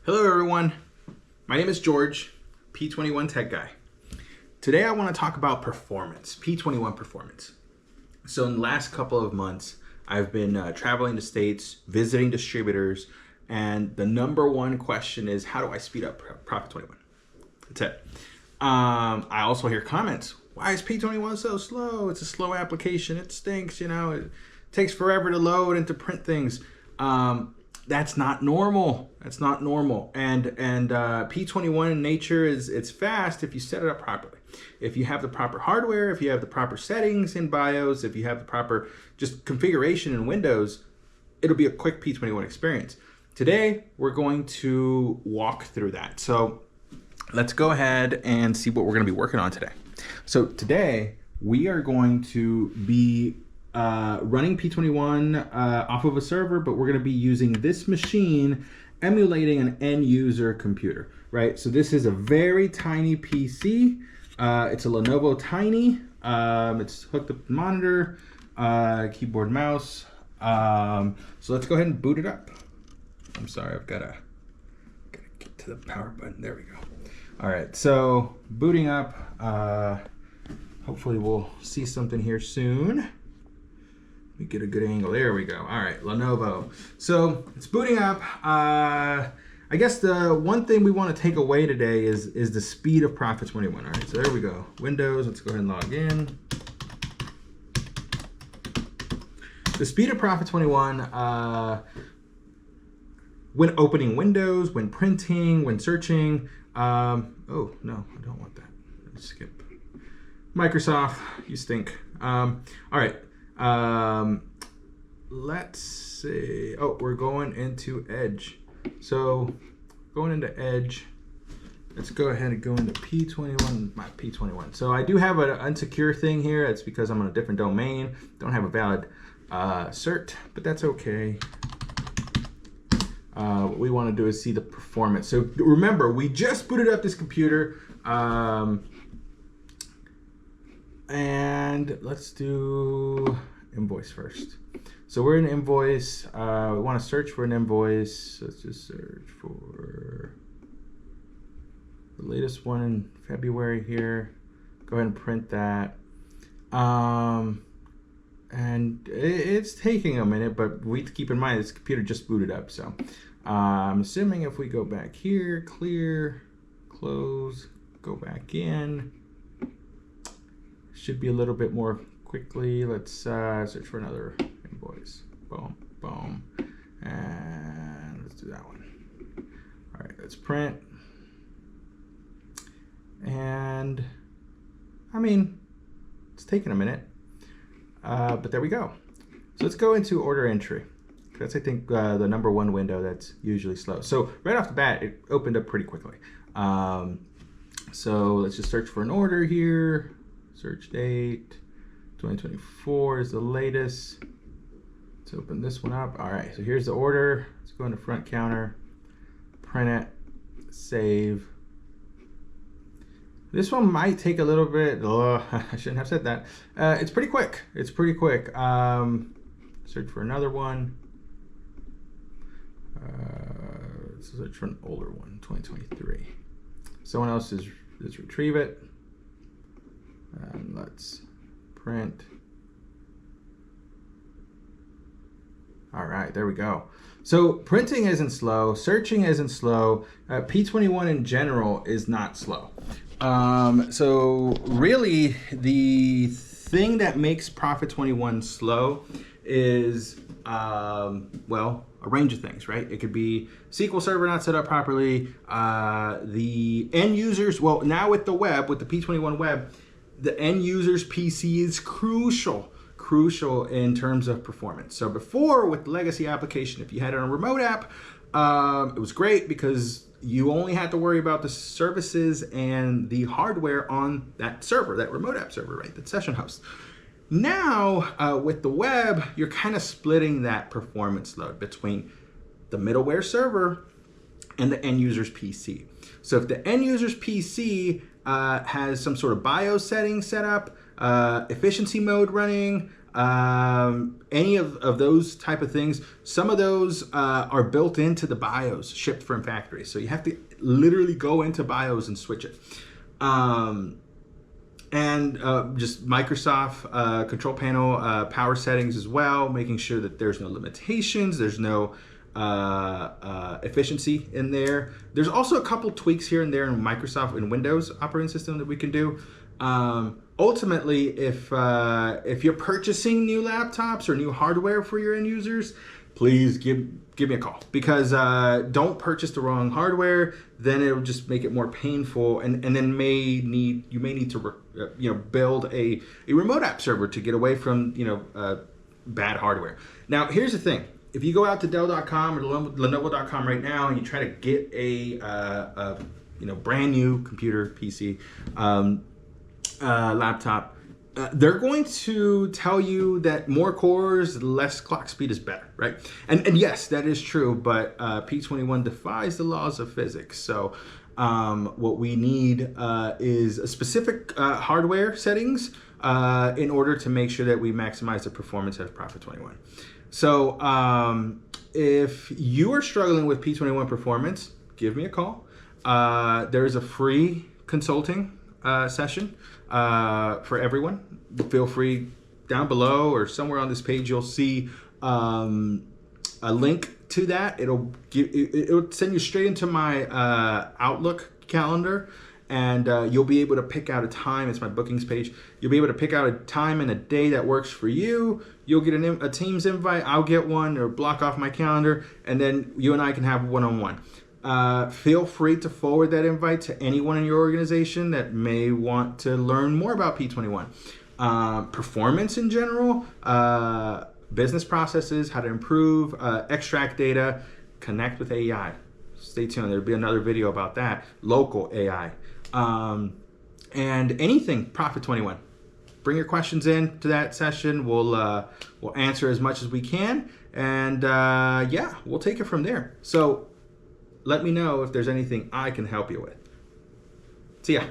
Hello everyone, my name is George, P21 Tech Guy. Today I want to talk about performance, P21 Performance. So in the last couple of months, I've been traveling to states, visiting distributors, and the number one question is, how do I speed up Prophet 21? That's it. I also hear comments, why is P21 so slow? It's a slow application, it stinks, it takes forever to load and to print things. That's not normal. That's not normal. And P21 in nature it's fast if you set it up properly. If you have the proper hardware, if you have the proper settings in BIOS, if you have the proper just configuration in Windows, it'll be a quick P21 experience. Today, we're going to walk through that. So let's go ahead and see what we're going to be working on today. So today, we are going to be running P21 off of a server, but we're going to be using this machine emulating an end user computer, right? So this is a very tiny PC. It's a Lenovo Tiny. It's hooked up to the monitor, keyboard, mouse. So let's go ahead and boot it up. I'm sorry, I've got to get to the power button. There we go. All right, so booting up. Hopefully we'll see something here soon. We get a good angle. There we go. All right, Lenovo. So it's booting up. I guess the one thing we want to take away today is the speed of Prophet 21. All right, so there we go. Windows. Let's go ahead and log in. The speed of Prophet 21 when opening Windows, when printing, when searching. Oh no, I don't want that. Let's skip. Microsoft, you stink. All right. Let's see. Oh, we're going into Edge. So going into Edge, let's go ahead and go into P21, my P21. So I do have an unsecure thing here. That's because I'm on a different domain. Don't have a valid cert, but that's okay. What we want to do is see the performance. So remember, we just booted up this computer. And let's do invoice first. So we're in invoice. We want to search for an invoice. Let's just search for the latest one in February here. Go ahead and print that. And it's taking a minute, but we have to keep in mind this computer just booted up. So I'm assuming if we go back here, clear, close, go back in. Should be a little bit more quickly. Let's search for another invoice. Boom, boom, and let's do that one. All right, let's print. And I mean, it's taking a minute, but there we go. So let's go into order entry. That's, I think, the number one window that's usually slow. So right off the bat, it opened up pretty quickly. So let's just search for an order here. Search date, 2024 is the latest. Let's open this one up. All right, so here's the order. Let's go into front counter, print it, save. This one might take a little bit. Oh, I shouldn't have said that. It's pretty quick. It's pretty quick. Search for another one. Let's search for an older one, 2023. Someone else is, let's retrieve it. And let's print. All right, there we go. So printing isn't slow, searching isn't slow. P21 in general is not slow. So really the thing that makes Prophet 21 slow is, well, a range of things, right? It could be SQL Server not set up properly, the end users, well, now with the web, with the P21 web, the end user's PC is crucial in terms of performance. So before, with the legacy application, if you had it on a remote app, it was great because you only had to worry about the services and the hardware on that server, that remote app server, right? That session host. Now, with the web, you're kind of splitting that performance load between the middleware server and the end user's PC. So if the end user's PC has some sort of BIOS setting set up, efficiency mode running, any of those type of things. Some of those are built into the BIOS shipped from factory. So you have to literally go into BIOS and switch it. Just Microsoft control panel power settings as well, making sure that there's no limitations, there's no efficiency in there. There's also a couple tweaks here and there in Microsoft and Windows operating system that we can do. Ultimately, if you're purchasing new laptops or new hardware for your end users, please give me a call, because don't purchase the wrong hardware. Then it'll just make it more painful, and then you may need to build a remote app server to get away from bad hardware. Now here's the thing: if you go out to Dell.com or Lenovo.com right now and you try to get a brand new computer, PC, laptop, they're going to tell you that more cores, less clock speed is better, right? And yes, that is true, but P21 defies the laws of physics. So what we need is a specific hardware settings in order to make sure that we maximize the performance of Prophet 21. So if you are struggling with P21 performance, give me a call. There is a free consulting session for everyone. Feel free, down below or somewhere on this page you'll see a link to that. It'll send you straight into my Outlook calendar, and you'll be able to pick out a time. It's my bookings page. You'll be able to pick out a time and a day that works for you. You'll get a Teams invite, I'll get one, or block off my calendar, and then you and I can have one-on-one. Feel free to forward that invite to anyone in your organization that may want to learn more about P21. Performance in general, business processes, how to improve, extract data, connect with AI. Stay tuned, there'll be another video about that. Local AI. And anything Prophet 21. Bring your questions in to that session. We'll answer as much as we can. And yeah, we'll take it from there. So let me know if there's anything I can help you with. See ya.